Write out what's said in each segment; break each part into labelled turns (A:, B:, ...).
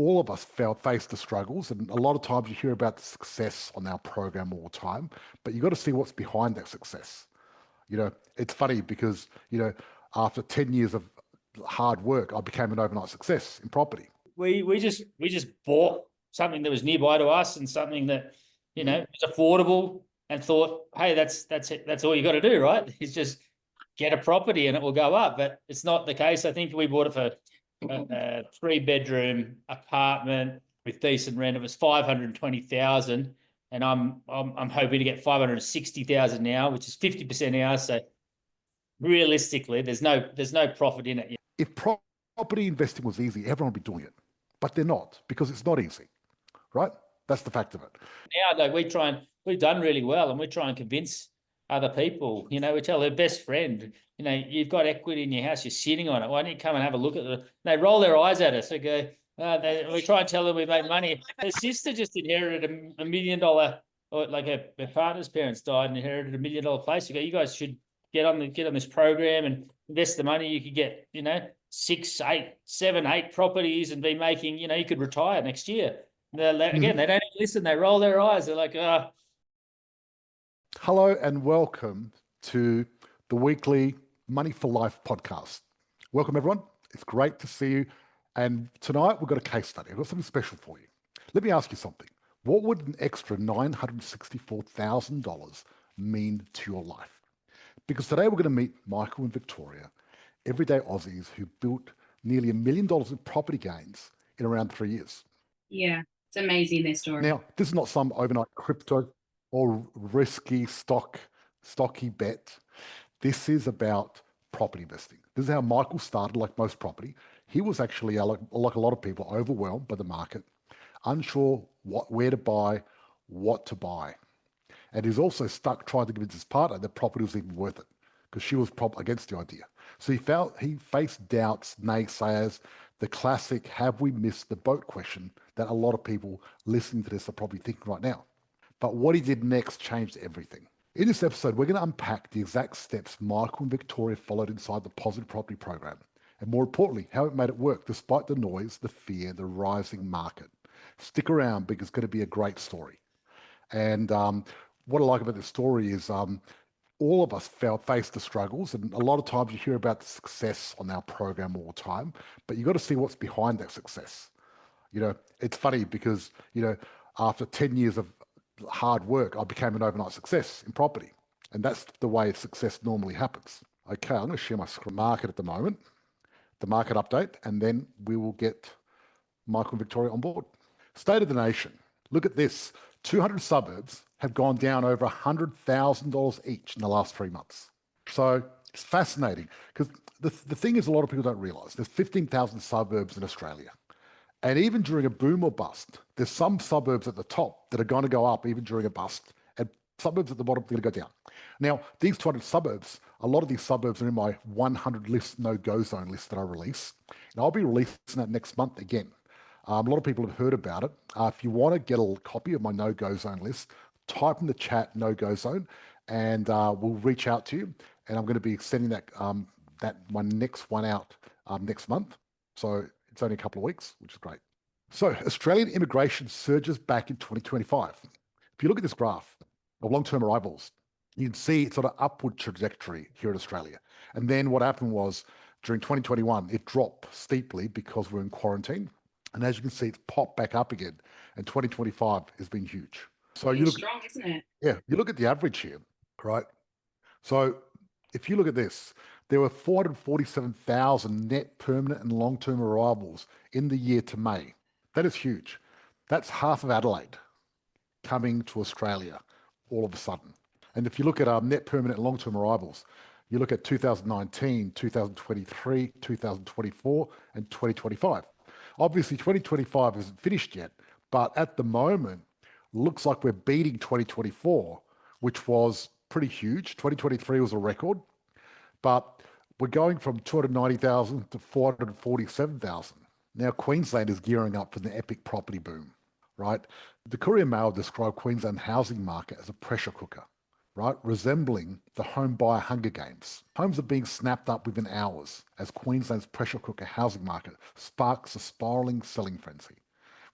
A: all of us face the struggles, and a lot of times you hear about the success on our program all the time, but you got to see what's behind that success. It's funny because, after 10 years of hard work, I became an overnight success in property.
B: We just bought something that was nearby to us and something that, was affordable, and thought, hey, that's it. That's all you got to do, right? Is just get a property and it will go up. But it's not the case. I think we bought it for a 3-bedroom apartment with decent rent. It was 520,000, and I'm hoping to get 560,000 now, which is 50% ours. So realistically, there's no profit in it.
A: If property investing was easy, everyone would be doing it, but they're not, because it's not easy, right? That's the fact of it.
B: Now, like, we've done really well, and we try and convince other people. We tell their best friend, you've got equity in your house, you're sitting on it. Why don't you come and have a look at it? They roll their eyes at us. They go, we try and tell them we make money. Her sister just inherited $1 million, or like her partner's parents died and inherited $1 million place. You go, you guys should get on this program and invest the money. You could get, 6, 8, 7, 8 properties and be making, you could retire next year. Again, they don't listen. They roll their eyes. They're like,
A: Hello and welcome to the weekly Money for Life podcast. Welcome, everyone. It's great to see you. And tonight we've got a case study. I've got something special for you. Let me ask you something. What would an extra $964,000 mean to your life? Because today we're going to meet Michael and Victoria, everyday Aussies who built nearly $1 million in property gains in around 3 years.
C: Yeah, it's amazing, their story.
A: Now, this is not some overnight crypto or risky stocky bet. This is about property investing. This is how Michael started, like most property. He was actually, like a lot of people, overwhelmed by the market, unsure where to buy, what to buy. And he's also stuck trying to convince his partner that property was even worth it, because she was against the idea. So he faced doubts, naysayers, the classic, have we missed the boat question that a lot of people listening to this are probably thinking right now. But what he did next changed everything. In this episode, we're going to unpack the exact steps Michael and Victoria followed inside the Positive Property Program, and more importantly, how it made it work despite the noise, the fear, the rising market. Stick around, because it's going to be a great story. And what I like about this story is all of us face the struggles, and a lot of times you hear about the success on our program all the time, but you got to see what's behind that success. It's funny because, after 10 years of hard work, I became an overnight success in property. And that's the way success normally happens. Okay, I'm going to share my market at the moment, the market update, and then we will get Michael and Victoria on board. State of the nation. Look at this. 200 suburbs have gone down over $100,000 each in the last 3 months. So it's fascinating, because the thing is, a lot of people don't realize there's 15,000 suburbs in Australia. And even during a boom or bust, there's some suburbs at the top that are going to go up even during a bust, and suburbs at the bottom are going to go down. Now, these 200 suburbs, a lot of these suburbs are in my 100 list, no-go zone list that I release. And I'll be releasing that next month again. A lot of people have heard about it. If you want to get a copy of my no-go zone list, type in the chat no-go zone, and we'll reach out to you. And I'm going to be sending that my next one out next month. So it's only a couple of weeks, which is great. So Australian immigration surges back in 2025. If you look at this graph of long-term arrivals, you can see it's on an upward trajectory here in Australia. And then what happened was, during 2021, it dropped steeply because we're in quarantine. And as you can see, it's popped back up again. And 2025 has been huge. So you look
C: strong, isn't it?
A: Yeah, you look at the average here, right? So if you look at this, there were 447,000 net permanent and long-term arrivals in the year to May. That is huge. That's half of Adelaide coming to Australia all of a sudden. And if you look at net permanent and long-term arrivals, you look at 2019, 2023, 2024, and 2025. Obviously, 2025 isn't finished yet, but at the moment, looks like we're beating 2024, which was pretty huge. 2023 was a record, but we're going from 290,000 to 447,000. Now, Queensland is gearing up for the epic property boom, right? The Courier Mail described Queensland housing market as a pressure cooker, right? Resembling the home buyer Hunger Games. Homes are being snapped up within hours as Queensland's pressure cooker housing market sparks a spiraling selling frenzy.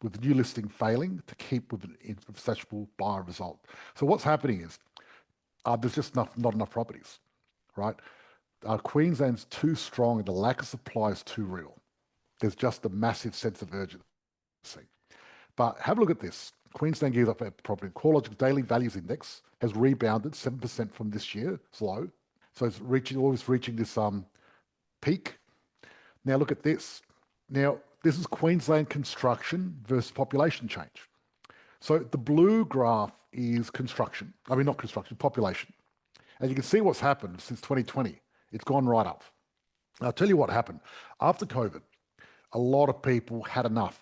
A: with the new listing failing to keep with an insatiable buyer result. So what's happening is there's just not enough properties, right? Queensland's too strong and the lack of supply is too real. There's just a massive sense of urgency. But have a look at this. Queensland gives up property. CoreLogic's daily values index has rebounded 7% from this year. It's low. So it's always reaching this peak. Now look at this. Now, this is Queensland construction versus population change. So the blue graph is construction. I mean, not construction, population. And you can see what's happened since 2020. It's gone right up. I'll tell you what happened. After COVID, a lot of people had enough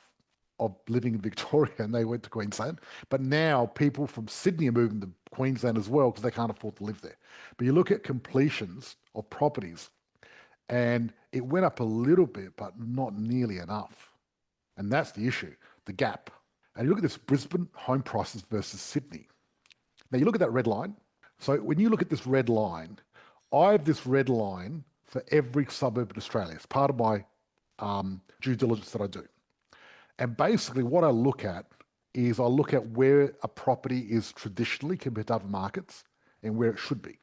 A: of living in Victoria and they went to Queensland. But now people from Sydney are moving to Queensland as well because they can't afford to live there. But you look at completions of properties and it went up a little bit, but not nearly enough. And that's the issue, the gap. And you look at this Brisbane home prices versus Sydney. Now you look at that red line. So when you look at this red line, I have this red line for every suburb in Australia. It's part of my due diligence that I do. And basically what I look at is I look at where a property is traditionally compared to other markets and where it should be.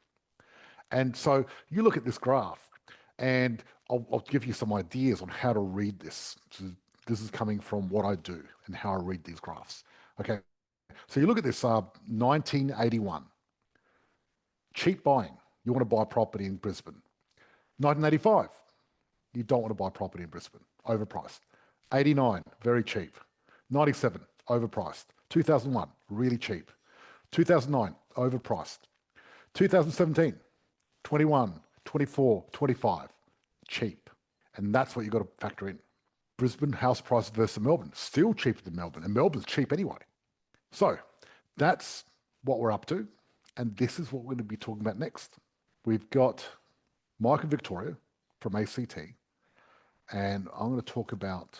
A: And so you look at this graph and I'll give you some ideas on how to read this. So this is coming from what I do and how I read these graphs. Okay, so you look at this 1981. Cheap buying. You want to buy property in Brisbane. 1985. You don't want to buy property in Brisbane. Overpriced. 89, very cheap. 97, overpriced. 2001, really cheap. 2009, overpriced. 2017, 21, 24, 25, cheap. And that's what you've got to factor in. Brisbane house price versus Melbourne, still cheaper than Melbourne. And Melbourne's cheap anyway. So that's what we're up to. And this is what we're going to be talking about next. We've got Mike and Victoria from ACT. And I'm going to talk about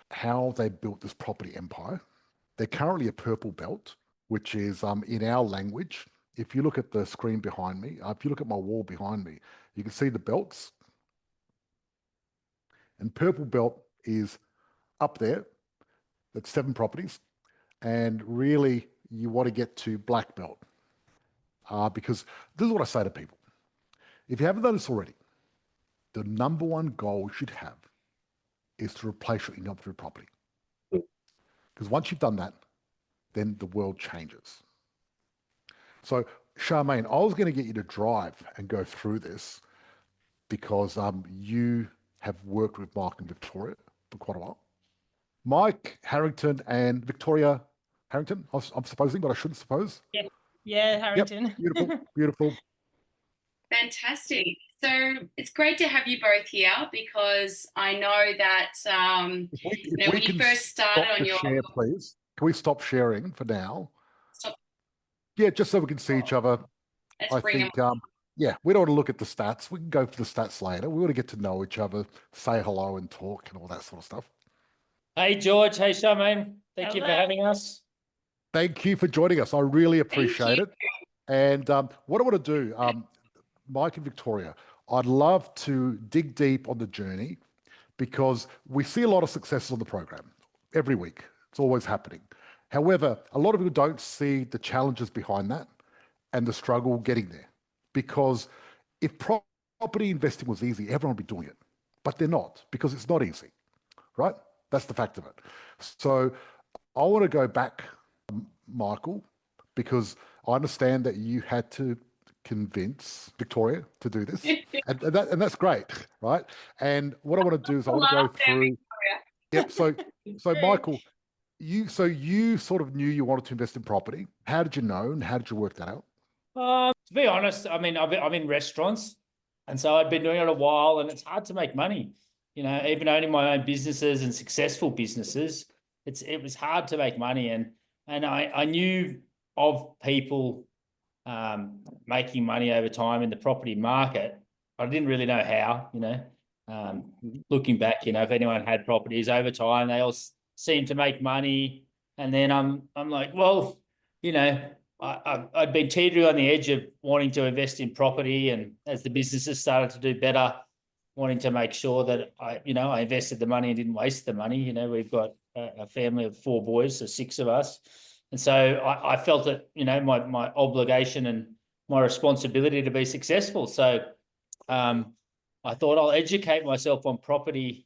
A: how they built this property empire. They're currently a purple belt, which is in our language. If you look at the screen behind me, if you look at my wall behind me, you can see the belts. And purple belt is up there. That's 7 properties. And really, you want to get to black belt. Because this is what I say to people. If you haven't done this already, the number one goal you should have is to replace your income through property. Because once you've done that, then the world changes. So, Charmaine, I was going to get you to drive and go through this because you have worked with Mike and Victoria for quite a while. Mike Harrington and Victoria Harrington, I'm supposing, but I shouldn't suppose.
D: Yeah, Harrington.
A: Yep, beautiful, beautiful.
C: Fantastic. So it's great to have you both here because I know that when you first started on your
A: share, please. Can we stop sharing for now?
C: Stop.
A: Yeah, just so we can see each other.
C: Let's
A: I
C: bring
A: think
C: them.
A: yeah, we don't want to look at the stats. We can go for the stats later. We want to get to know each other, say hello and talk and all that sort of stuff.
B: Hey, George. Hey, Charmaine. Thank you for
D: Hello.
B: having us.
A: Thank you for joining us. I really appreciate
C: you.
A: it. And what I want to do, Mike and Victoria, I'd love to dig deep on the journey because we see a lot of successes on the program every week. It's always happening. However, a lot of people don't see the challenges behind that and the struggle getting there. Because if property investing was easy, everyone would be doing it. But they're not, because it's not easy, right? That's the fact of it. So I want to go back, Michael, because I understand that you had to convince Victoria to do this, and that's great, right? And what I want to do is I want to go through. Yep. So Michael, you sort of knew you wanted to invest in property. How did you know, and how did you work that out?
B: To be honest, I mean, I'm in restaurants, and so I've been doing it a while, and it's hard to make money. You know, even owning my own businesses and successful businesses, it was hard to make money, and I knew of people making money over time in the property market. I didn't really know how. You know, looking back, you know, if anyone had properties over time, they all seemed to make money, and then I'm like, well, you know. I'd been teetering on the edge of wanting to invest in property, and as the businesses started to do better, wanting to make sure that I invested the money and didn't waste the money. You know, we've got a family of 4 boys, so 6 of us. And so I felt it, my obligation and my responsibility to be successful. So I thought I'll educate myself on property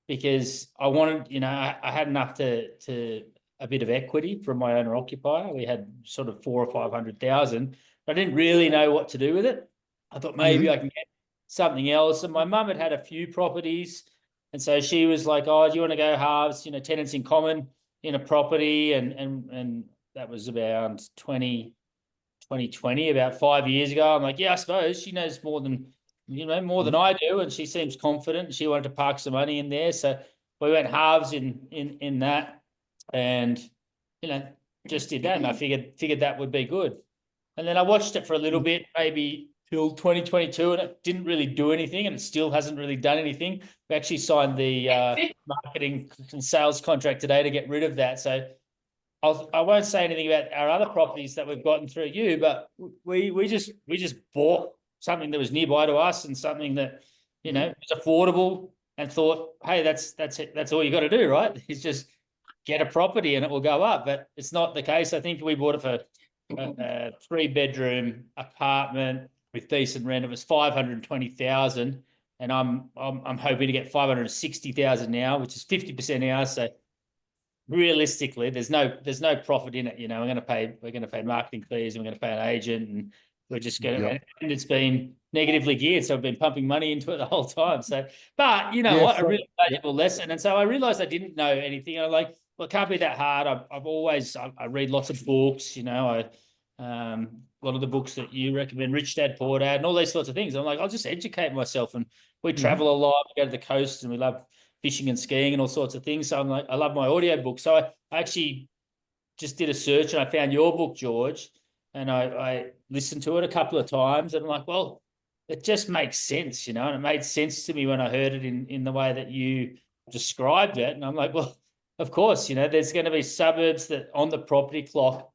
B: because I wanted, I had enough to a bit of equity from my owner occupier. We had sort of 400,000 or 500,000. I didn't really know what to do with it. I thought maybe I can get something else. And my mum had a few properties. And so she was like, oh, do you want to go halves, tenants in common in a property? And that was around 2020, about 5 years ago. I'm like, yeah, I suppose she knows more than I do. And she seems confident. She wanted to park some money in there. So we went halves in that and, just did that. And I figured that would be good. And then I watched it for a little bit, maybe till 2022, and it didn't really do anything, and it still hasn't really done anything. We actually signed the marketing and sales contract today to get rid of that. So I won't say anything about our other properties that we've gotten through you, but we just bought something that was nearby to us and something that was affordable, and thought, hey, that's it. That's all you got to do, right? Is just get a property and it will go up. But it's not the case. I think we bought it for a 3-bedroom apartment with decent rent. It was 520,000, and I'm hoping to get 560,000 now, which is 50% ours. So realistically, there's no profit in it. We're going to pay marketing fees, and we're going to pay an agent, and we're just going to. And it's been negatively geared, so I've been pumping money into it the whole time. So, but what, a really valuable lesson. And so I realized I didn't know anything. And I'm like, well, it can't be that hard. I read lots of books. A lot of the books that you recommend, Rich Dad, Poor Dad, and all these sorts of things. I'm like, I'll just educate myself. And we travel a lot. We go to the coast, and we love fishing and skiing and all sorts of things. So I'm like, I love my audio book. So I actually just did a search, and I found your book, George, and I listened to it a couple of times, and I'm like, well, it just makes sense, and it made sense to me when I heard it in the way that you described it. And I'm like, well, of course, there's going to be suburbs that on the property clock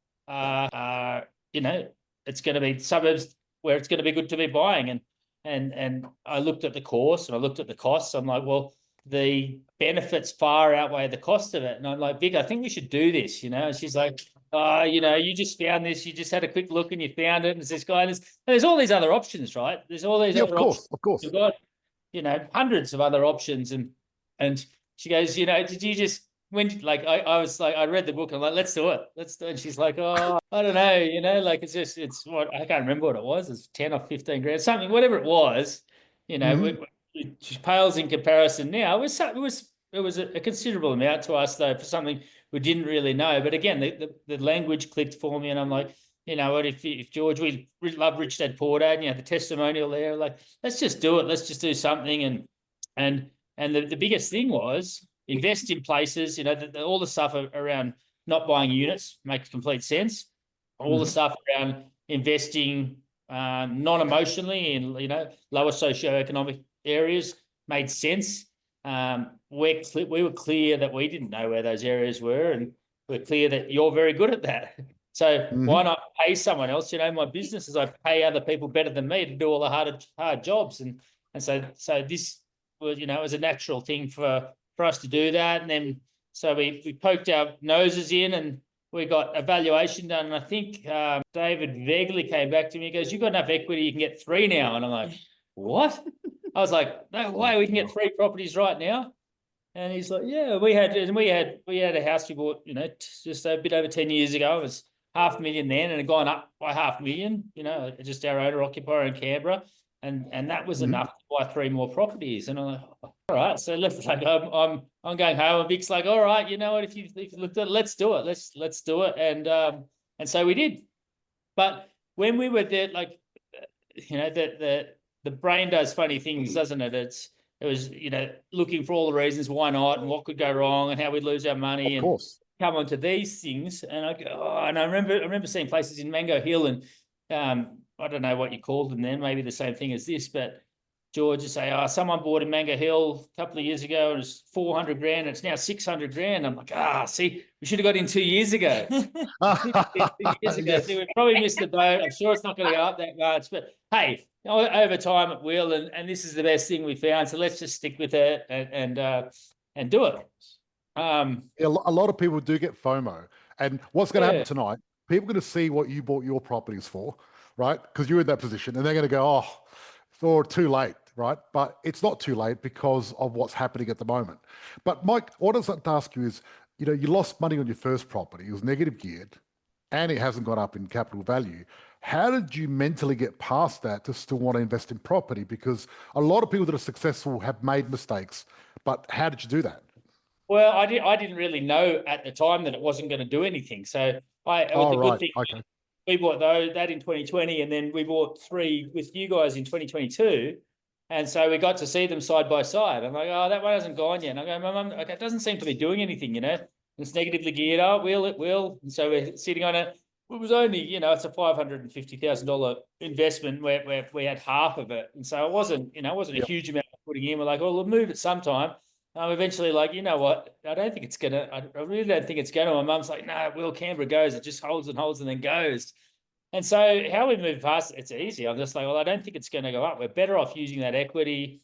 B: it's going to be suburbs where it's going to be good to be buying. And I looked at the course and I looked at the costs. I'm like, well, the benefits far outweigh the cost of it. And I'm like, Vic, I think we should do this, And she's like, oh, you just found this. You just had a quick look and you found it. And it's this guy. And there's all these other options, right? There's all these other options. Of course. You've got, hundreds of other options. And she goes, did you just, I was like, I read the book and I'm like, let's do it. And she's like, oh, I don't know, it's what, I can't remember what it was. It's 10 or 15 grand, something, whatever it was, it pales in comparison now. It was a considerable amount to us though, for something we didn't really know. But again, the language clicked for me, and I'm like, what, if George, we love Rich Dad Poor Dad, the testimonial there, like, let's just do it. Let's just do something. And the biggest thing was, invest in places, all the stuff around not buying units makes complete sense. All the stuff around investing non-emotionally in, lower socioeconomic areas made sense. We were clear that we didn't know where those areas were, and we're clear that you're very good at that. So why not pay someone else? My business is I pay other people better than me to do all the hard jobs. And so this was, it was a natural thing for us to do that. And then so we poked our noses in and we got a valuation done. And I think David vaguely came back to me. He goes, you've got enough equity, you can get 3 now. And I'm like, what? I was like, no way, we can get 3 properties right now. And he's like, yeah, we had a house we bought, just a bit over 10 years ago. It was $500,000 then, and it had gone up by $500,000, just our owner occupier in Canberra. And that was enough to buy 3 more properties. And I'm like, all right. So let's I'm going home, and Vic's like, all right, you know what, if you looked at it, let's do it. Let's do it. And so we did. But when we were there, the brain does funny things, doesn't it? It was, looking for all the reasons why not, and what could go wrong, and how we'd lose our money. Of course. And come onto these things. And I go, and I remember seeing places in Mango Hill, and I don't know what you called them then, maybe the same thing as this, but George would say, someone bought in Mango Hill a couple of years ago, and it was 400 grand, and it's now 600 grand. I'm like, see, we should have got in 2 years ago. 2 years ago.
A: Yes.
B: See, we probably missed the boat. I'm sure it's not going to go up that much, but hey, over time it will, and this is the best thing we found, so let's just stick with it and do it.
A: A lot of people do get FOMO. And what's going to
B: Yeah.
A: happen tonight, people are going to see what you bought your properties for, right? Because you're in that position and they're going to go, oh, or too late, right? But it's not too late because of what's happening at the moment. But Mike, what I'd like to ask you is, you lost money on your first property. It was negative geared and it hasn't gone up in capital value. How did you mentally get past that to still want to invest in property? Because a lot of people that are successful have made mistakes, but how did you do that?
B: Well, I didn't really know at the time that it wasn't going to do anything. So it was
A: Oh,
B: a good
A: right.
B: thing.
A: Okay.
B: We bought that in 2020, and then we bought 3 with you guys in 2022. And so we got to see them side by side. I'm like, oh, that one hasn't gone yet. And I go, my mum, okay, it doesn't seem to be doing anything, It's negatively geared. Oh, it will. And so we're sitting on it. It was only, it's a $550,000 investment where we had half of it. And so it wasn't a huge amount of putting in. We're like, well, we'll move it sometime. I'm eventually like, you know what? I don't think it's gonna. I really don't think it's gonna. My mum's like, no, Will, Canberra goes. It just holds and holds and then goes. And so how we move past it's easy. I'm just like, well, I don't think it's going to go up. We're better off using that equity,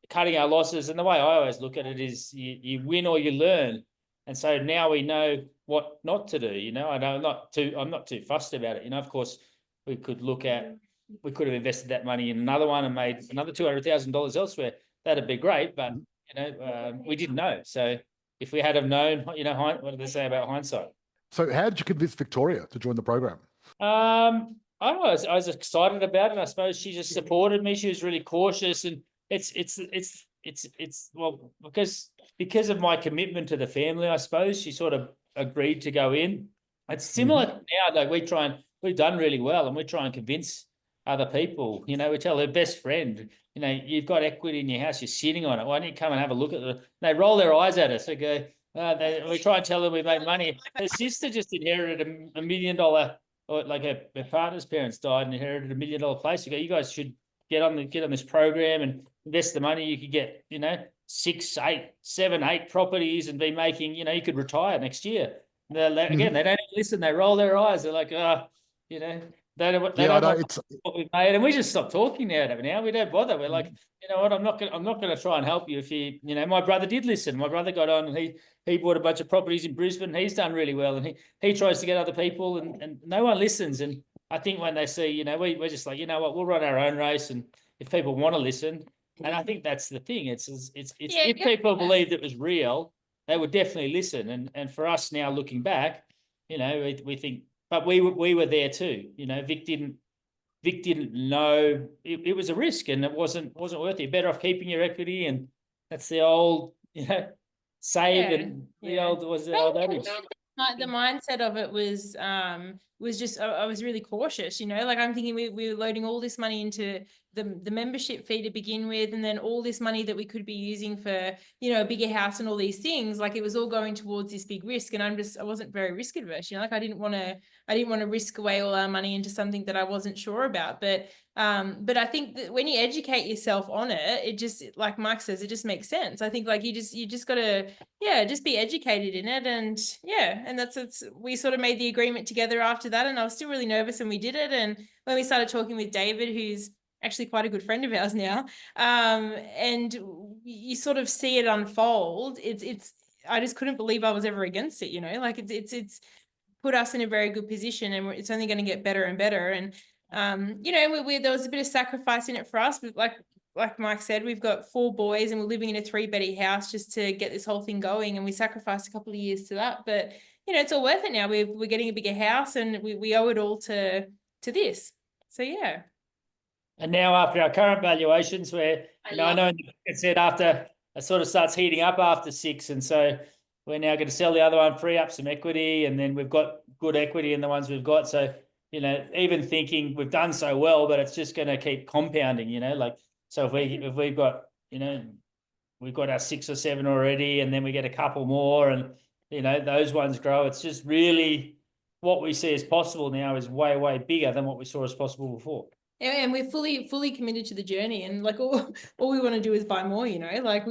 B: cutting our losses. And the way I always look at it is you win or you learn. And so now we know what not to do. I'm not too fussed about it. Of course, we could have invested that money in another one and made another $200,000 elsewhere. That'd be great, but we didn't know. So if we had have known, what do they say about hindsight?
A: So how did you convince Victoria to join the program?
B: I was excited about it. I suppose she just supported me. She was really cautious, and it's well because of my commitment to the family. I suppose she sort of agreed to go in. It's similar now. Like we've done really well, and we try and convince other people. We tell her best friend, you've got equity in your house. You're sitting on it. Why don't you come and have a look at it? They roll their eyes at us. They go. We try and tell them we made money. Her sister just inherited a $1 million, or like her partner's parents died and inherited $1 million place. You go, you guys should get on this program and invest the money. You could get, 6, 8, 7, 8 properties and be making, you could retire next year. Again, they don't listen. They roll their eyes. They're like, they don't what we've made, and we just stop talking now. We don't bother. We're like, you know what? I'm not going to try and help you if you. My brother did listen. My brother got on and he bought a bunch of properties in Brisbane. He's done really well, and he tries to get other people, and no one listens. And I think when they see, we're just like, you know what? We'll run our own race, and if people want to listen, and I think that's the thing. It's if people believed it was real, they would definitely listen. And for us now, looking back, we think. But we were there too. Vic didn't know it was a risk, and it wasn't worth it. Better off keeping your equity, and that's the old save and the old adage.
D: The mindset of it was just I was really cautious. Like I'm thinking we were loading all this money into the membership fee to begin with, and then all this money that we could be using for a bigger house and all these things. Like it was all going towards this big risk, and I wasn't very risk adverse. Like I didn't want to risk away all our money into something that I wasn't sure about. But I think that when you educate yourself on it, it just, like Mike says, it just makes sense. I think like you just got to just be educated in it, and that's we sort of made the agreement together after that, and I was still really nervous when we did it. And when we started talking with David, who's actually quite a good friend of ours now, and you sort of see it unfold, it's I just couldn't believe I was ever against it. Like it's put us in a very good position, and it's only going to get better and better. And there was a bit of sacrifice in it for us, but like Mike said, we've got 4 boys and we're living in a 3-beddy house just to get this whole thing going, and we sacrificed a couple of years to that. But it's all worth it now. We're getting a bigger house, and we owe it all to this. So yeah.
B: And now after our current valuations, where I know it said after it sort of starts heating up after 6, and so we're now going to sell the other one, free up some equity, and then we've got good equity in the ones we've got. So even thinking we've done so well, but it's just going to keep compounding. So if we've got we've got our 6 or 7 already, and then we get a couple more, and those ones grow. It's just really what we see as possible now is way bigger than what we saw as possible before.
D: And we're fully committed to the journey, and like all we want to do is buy more. Like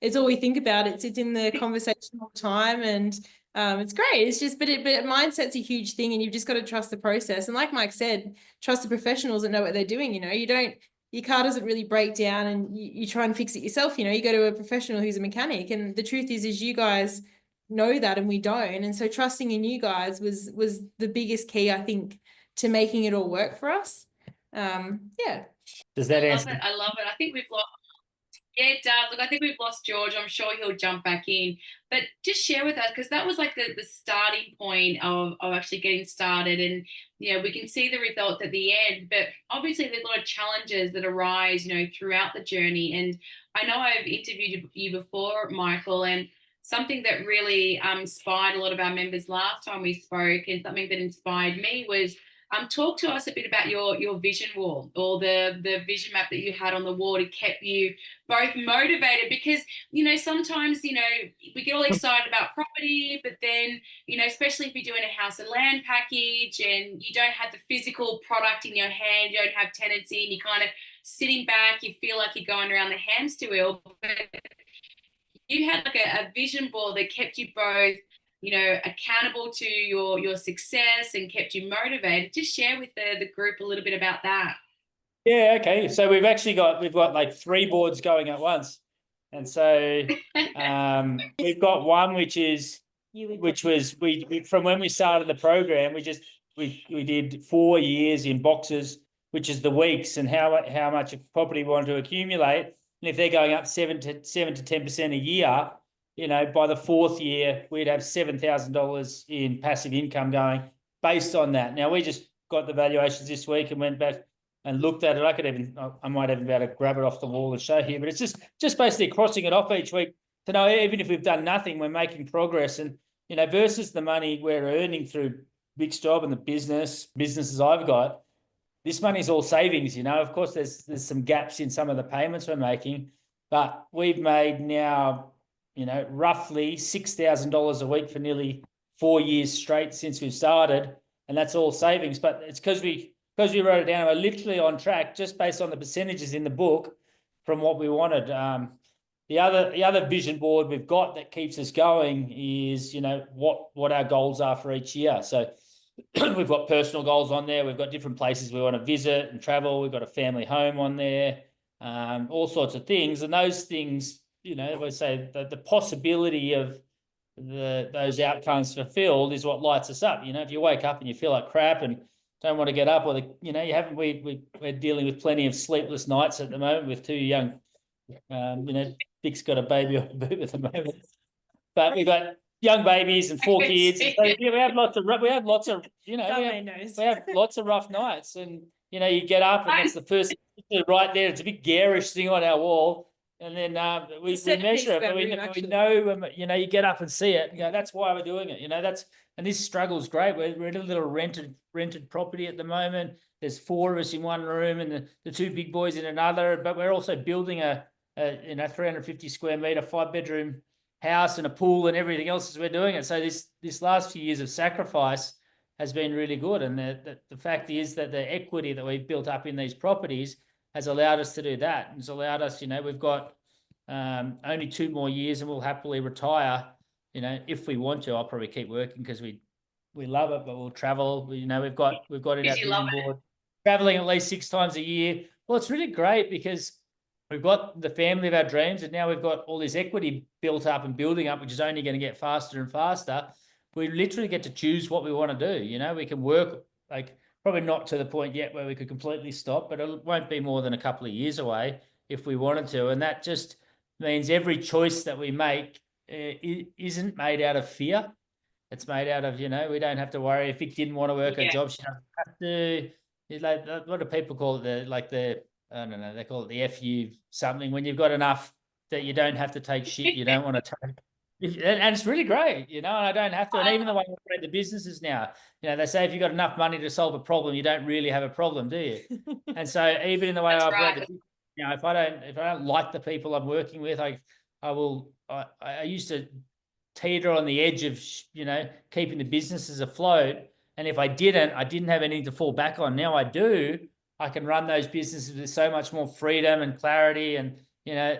D: it's all we think about. It's in the conversation all the time, and it's great. It's just, but mindset's a huge thing, and you've just got to trust the process. And like Mike said, trust the professionals that know what they're doing. You don't your car doesn't really break down and you try and fix it yourself. You know, you go to a professional who's a mechanic, and the truth is you guys know that and we don't. And so trusting in you guys was the biggest key, I think, to making it all work for us. Yeah.
B: Does that
C: I love
B: answer?
C: it. I love it. I think we've lost. Yeah, it does. Look, I think we've lost George. I'm sure he'll jump back in. But just share with us, because that was like the starting point of actually getting started. And, you know, we can see the results at the end. But obviously there's a lot of challenges that arise, you know, throughout the journey. And I know I've interviewed you before, Michael, and something that really inspired a lot of our members last time we spoke, and something that inspired me was talk to us a bit about your vision wall, or the vision map that you had on the wall to keep you both motivated, because, you know, sometimes, you know, we get all excited about property, but then, you know, especially if you're doing a house and land package and you don't have the physical product in your hand, you don't have tenancy, and you're kind of sitting back, you feel like you're going around the hamster wheel. But you had like a vision board that kept you both, you know, accountable to your success and kept you motivated. Just share with the group a little bit about that.
B: Yeah, okay. So we've got like 3 boards going at once. And so we've got one which was from when we started the program, we did 4 years in boxes, which is the weeks and how much property we want to accumulate. And if they're going up 7 to 10% a year, you know, by the 4th year, we'd have $7,000 in passive income going based on that. Now, we just got the valuations this week and went back and looked at it. I might even be able to grab it off the wall and show here, but it's just basically crossing it off each week to know even if we've done nothing, we're making progress. And, you know, versus the money we're earning through Vic's job and the businesses I've got, this money's all savings, you know. Of course, there's some gaps in some of the payments we're making, but we've made now, you know, roughly $6,000 a week for nearly 4 years straight since we've started, and that's all savings. But it's because we wrote it down. We're literally on track just based on the percentages in the book from what we wanted. The other vision board we've got that keeps us going is, you know, what our goals are for each year. So we've got personal goals on there. We've got different places we want to visit and travel. We've got a family home on there, all sorts of things. And those things, you know, we say the possibility of those outcomes fulfilled is what lights us up. You know, if you wake up and you feel like crap and don't want to get up, or we're dealing with plenty of sleepless nights at the moment with 2 young, you know, Vic's got a baby on the boob at the moment, but we've got young babies and 4 kids. So, yeah, we have lots of you know, we have lots of rough nights, and, you know, you get up and it's the first right there. It's a big garish thing on our wall. And then we measure it, but we know, you know, you get up and see it. You know, that's why we're doing it. You know, and this struggle's great. We're in a little rented property at the moment. There's 4 of us in one room and the 2 big boys in another. But we're also building a 350 square meter 5-bedroom house and a pool and everything else as we're doing it. So this last few years of sacrifice has been really good. And the fact is that the equity that we've built up in these properties has allowed us to do that. And it's allowed us, you know, we've got only 2 more years and we'll happily retire. You know, if we want to, I'll probably keep working because we love it, but we'll travel. You know, we've got in our vision board traveling at least 6 times a year. Well, it's really great because we've got the family of our dreams, and now we've got all this equity built up and building up, which is only going to get faster and faster. We literally get to choose what we want to do. You know, we can work, like, probably not to the point yet where we could completely stop, but it won't be more than a couple of years away if we wanted to. And that just means every choice that we make isn't made out of fear. It's made out of, you know, we don't have to worry if Vic didn't want to work a job, she doesn't have to. It's like, what do people call it? I don't know, they call it the FU something, when you've got enough that you don't have to take shit you don't want to take. And it's really great, you know, and I don't have to. And even the way we operate the businesses now, you know, they say if you've got enough money to solve a problem, you don't really have a problem, do you? And so even in the way I operate the business, you know, if I don't like the people I'm working with, I used to teeter on the edge of, you know, keeping the businesses afloat. And if I didn't have anything to fall back on. Now I do. I can run those businesses with so much more freedom and clarity, and, you know,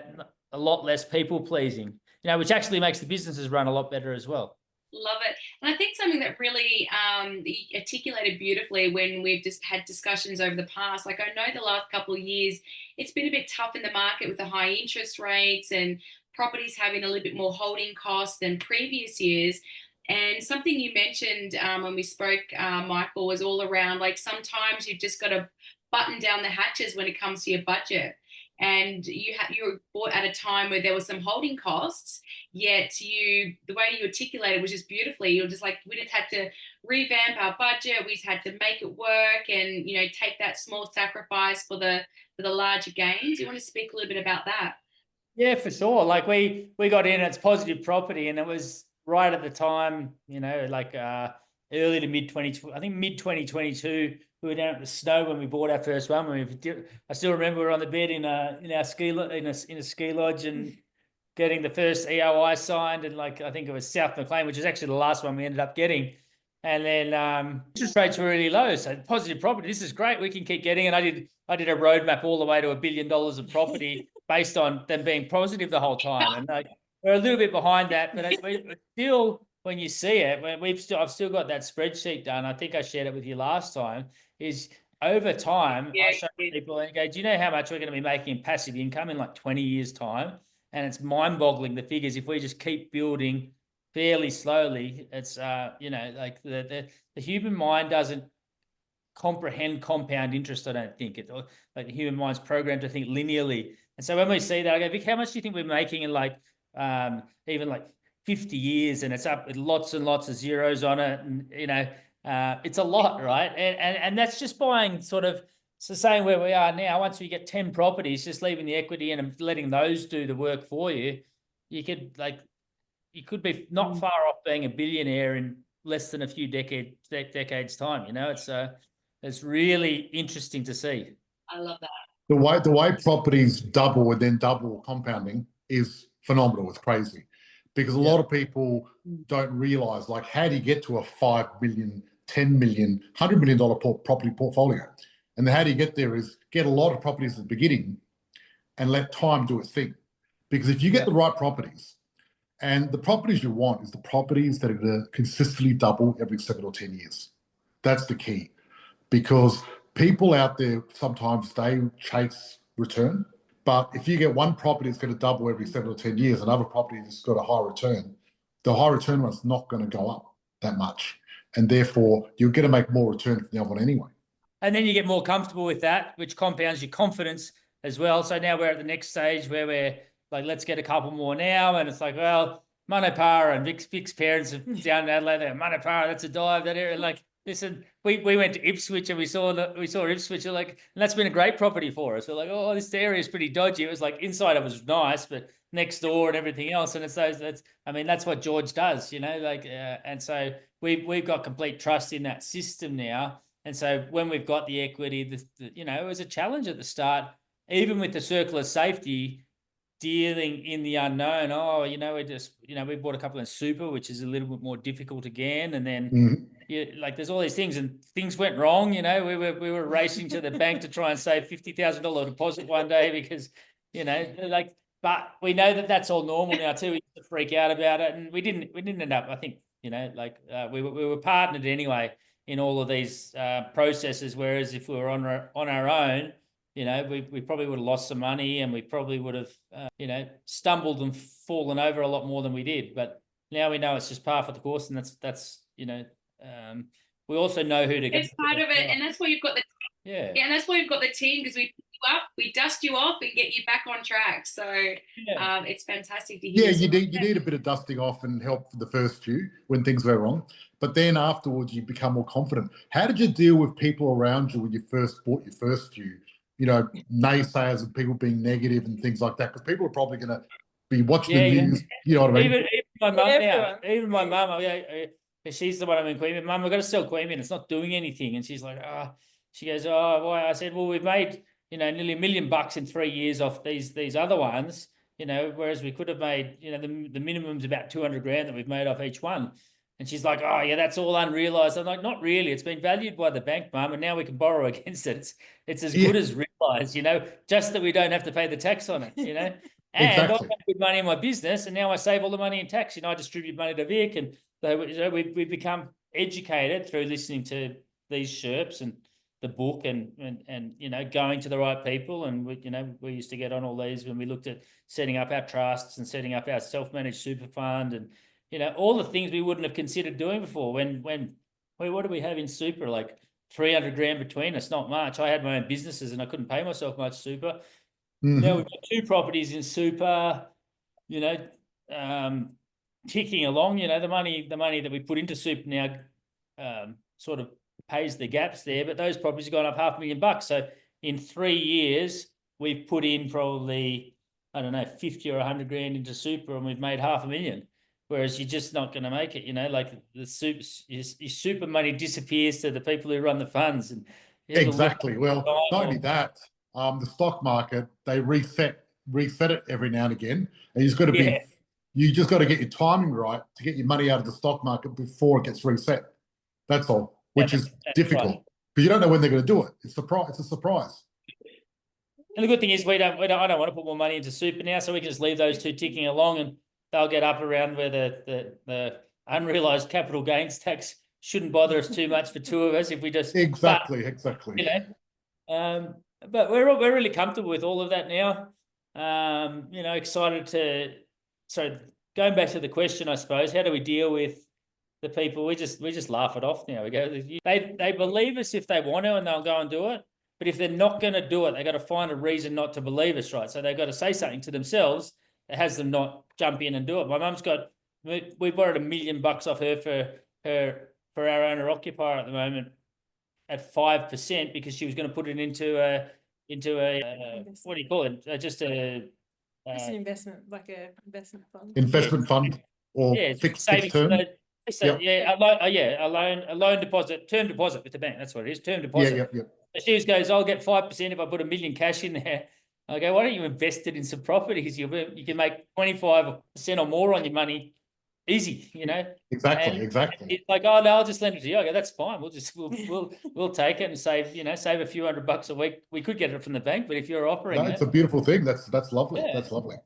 B: a lot less people pleasing, you know, which actually makes the businesses run a lot better as well.
C: Love it. And I think something that really you articulated beautifully when we've just had discussions over the past. Like, I know the last couple of years, it's been a bit tough in the market with the high interest rates and properties having a little bit more holding costs than previous years. And something you mentioned when we spoke, Michael, was all around, like, sometimes you've just got to button down the hatches when it comes to your budget. And you were bought at a time where there was some holding costs, yet the way you articulated was just beautifully. You're just like, we just had to revamp our budget. We just had to make it work, and take that small sacrifice for the larger gains. You want to speak a little bit about that?
B: Yeah, for sure. Like we got in, it's positive property, and it was right at the time, like early to mid 2022. We were down at the snow when we bought our first one. I still remember we were on the bed in our ski in a ski lodge and getting the first EOI signed, and like I think it was South McLean, which is actually the last one we ended up getting. And then interest rates were really low, so positive property. This is great. We can keep getting it. I did a roadmap all the way to $1 billion of property based on them being positive the whole time, and like we're a little bit behind that, but still, when you see it, I've still got that spreadsheet done. I think I shared it with you last time. Is over time, I show people and go, do you know how much we're going to be making in passive income in like 20 years' time? And it's mind-boggling, the figures. If we just keep building fairly slowly, it's like the human mind doesn't comprehend compound interest. I don't think like the human mind's programmed to think linearly. And so when we see that, I go, Vic, how much do you think we're making in like even like 50 years? And it's up with lots and lots of zeros on it, and it's a lot, right? And that's just buying sort of, it's the same where we are now. Once we get 10 properties, just leaving the equity in and letting those do the work for you, you could be not far off being a billionaire in less than a few decades time. It's really interesting to see.
C: I love that.
A: The way properties double and then double compounding is phenomenal. It's crazy, because a lot of people don't realize, like, how do you get to a $5 million, $10 million, $100 million property portfolio? And how do you get there is get a lot of properties at the beginning and let time do its thing. Because if you get the right properties, and the properties you want is the properties that are going to consistently double every 7 or 10 years. That's the key. Because people out there, sometimes they chase return. But if you get one property that's going to double every 7 or 10 years, another property that's got a high return, the high return one's not going to go up that much. And therefore, you're going to make more return from the other one anyway. And
B: then you get more comfortable with that, which compounds your confidence as well. So now we're at the next stage where we're like, let's get a couple more now. And it's like, well, Manapara and Vic's parents are down in Adelaide. They're Manapara, that's a dive, that area. Like, listen, we went to Ipswich and we saw Ipswich. Like, and that's been a great property for us. We're like, oh, this area is pretty dodgy. It was like inside it was nice, but next door and everything else. And it's that's what George does, and so we've got complete trust in that system now. And so when we've got the equity, it was a challenge at the start, even with the circle of safety, dealing in the unknown. Oh, we bought a couple in super, which is a little bit more difficult again. And then there's all these things, and things went wrong. We were racing to the bank to try and save $50,000 deposit one day because, but we know that that's all normal now too. We used to freak out about it, and we didn't end up, I think, we were partnered anyway in all of these processes. Whereas if we were on our own, we probably would have lost some money, and we probably would have, stumbled and fallen over a lot more than we did. But now we know it's just par for the course, and that's we also know who to get.
C: It's part of it, and that's why you've got the and that's why you've got the team, because we pick you up, we dust you off, and get you back on track. So it's fantastic to hear.
A: Yeah, you need a bit of dusting off and help for the first few when things go wrong, but then afterwards you become more confident. How did you deal with people around you when you first bought your first few? Naysayers and people being negative and things like that, because people are probably going to be watching the news. You know what I mean?
B: Even my mum now, my mum, she's the one I'm in Queanbeyan. Mum, we've got to sell Queanbeyan. It's not doing anything. And she's like, she goes, oh, why? I said, well, we've made, nearly $1 million in 3 years off these other ones, whereas we could have made, the minimum's about 200 grand that we've made off each one. And she's like, oh, yeah, that's all unrealized. I'm like, not really. It's been valued by the bank, Mum, and now we can borrow against it. It's as good as realized, just that we don't have to pay the tax on it, And exactly. I got good money in my business, and now I save all the money in tax. I distribute money to Vic, and we've become educated through listening to these Sherps and the book and going to the right people. And we used to get on all these when we looked at setting up our trusts and setting up our self-managed super fund and all the things we wouldn't have considered doing before. What do we have in super? Like 300 grand between us, not much. I had my own businesses and I couldn't pay myself much super. Now we've got 2 properties in super, ticking along. The money that we put into super now sort of pays the gaps there, but those properties have gone up $500,000. So in 3 years, we've put in probably, I don't know, 50 or 100 grand into super, and we've made $500,000. Whereas you're just not going to make it, like your super money disappears to the people who run the funds. And
A: exactly. Well, not only that, the stock market, they reset it every now and again, and you just got to get your timing right to get your money out of the stock market before it gets reset. That's all, which is difficult because you don't know when they're going to do it. It's a surprise.
B: And the good thing is I don't want to put more money into super now, so we can just leave those 2 ticking along, and they'll get up around where the unrealized capital gains tax shouldn't bother us too much for 2 of us if we just
A: exactly.
B: But we're really comfortable with all of that now. Excited to. So going back to the question, I suppose, how do we deal with the people? We just laugh it off now. We go, they believe us if they want to, and they'll go and do it. But if they're not going to do it, they got to find a reason not to believe us, right? So they've got to say something to themselves that has them not jump in and do it. My mum's we borrowed $1 million off her for our owner occupier at the moment at 5% because she was going to put it into a what do you call it? Just an
D: investment, like a investment fund.
A: Investment fund or fixed term.
B: A loan deposit, term deposit with the bank. That's what it is, term deposit.
A: Yeah.
B: She goes, I'll get 5% if I put $1 million cash in there. I go, why don't you invest it in some properties? You can make 25% or more on your money, easy,
A: Exactly.
B: It's like, oh no, I'll just lend it to you. I go, that's fine. We'll take it and save a few $100 a week. We could get it from the bank, but if you're offering
A: it's a beautiful thing. That's lovely.
B: Yeah.
A: That's lovely.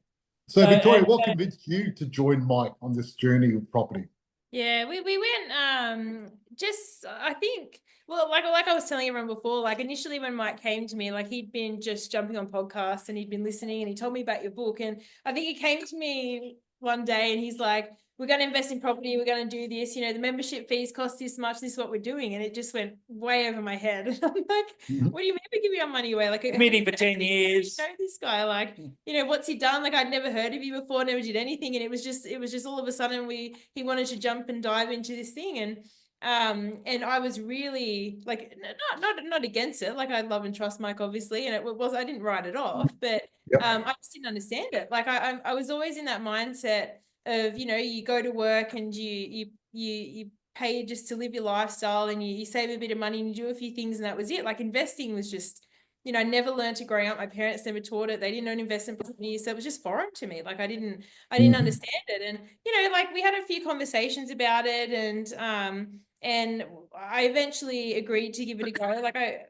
A: So Victoria, what convinced you to join Mike on this journey of property?
D: Yeah, we went just I think like I was telling everyone before, like initially when Mike came to me, like he'd been just jumping on podcasts and he'd been listening and he told me about your book, and I think he came to me one day and he's like, we're going to invest in property, we're going to do this, the membership fees cost this much, this is what we're doing. And it just went way over my head. And I'm like, what do you mean we give you our money away? Like
B: meeting for 10 years.
D: This guy, like, what's he done? Like I'd never heard of you before, never did anything. And it was just all of a sudden he wanted to jump and dive into this thing. And I was really like, not against it. Like I love and trust Mike, obviously. And I didn't write it off, but I just didn't understand it. Like I was always in that mindset of, you go to work and you pay just to live your lifestyle and you save a bit of money and you do a few things and that was it. Like investing was just, I never learned it growing up. My parents never taught it. They didn't own investment properties. So it was just foreign to me. Like I didn't understand it. And, like we had a few conversations about it and I eventually agreed to give it a go. Like I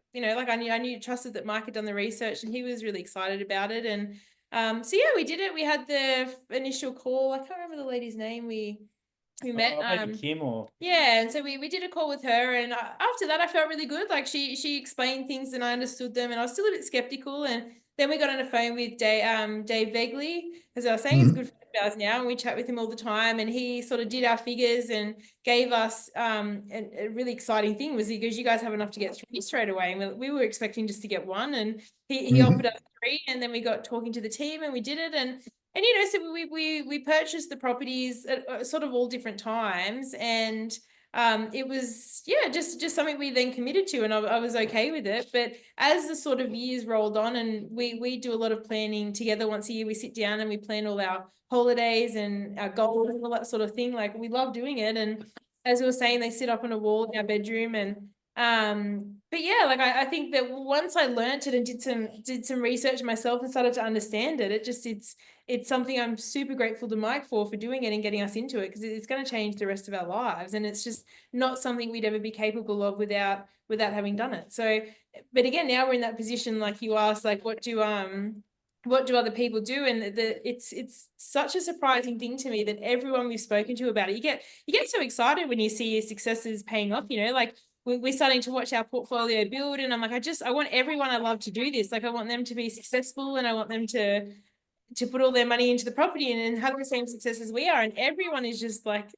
D: trusted that Mike had done the research and he was really excited about it. And so yeah, we did it. We had the initial call. I can't remember the lady's name. We met.
B: Maybe Kim or
D: and so we did a call with her, and after that I felt really good. Like she explained things and I understood them, and I was still a bit skeptical. And then we got on the phone with Dave Vegley, as I was saying, he's good friend of ours now, and we chat with him all the time. And he sort of did our figures and gave us a really exciting thing was he goes, you guys have enough to get 3 straight away, and we were expecting just to get 1, and he offered us 3, and then we got talking to the team and we did it. And so we purchased the properties at sort of all different times, and it was just something we then committed to, and I was okay with it. But as the sort of years rolled on, and we do a lot of planning together once a year, we sit down and we plan all our holidays and our goals and all that sort of thing. Like we love doing it, and as we were saying, they sit up on a wall in our bedroom. And but yeah, like I think that once I learned it and did some research myself and started to understand it, it's something I'm super grateful to Mike for doing it and getting us into it, because it's going to change the rest of our lives, and it's just not something we'd ever be capable of without having done it. So, but again, now we're in that position, like you asked, like what do what do other people do? And it's such a surprising thing to me that everyone we've spoken to about it, you get so excited when you see your successes paying off, you know, like we're starting to watch our portfolio build, and I'm like, I want everyone I love to do this. Like I want them to be successful, and I want them to put all their money into the property and have the same success as we are. And everyone is just like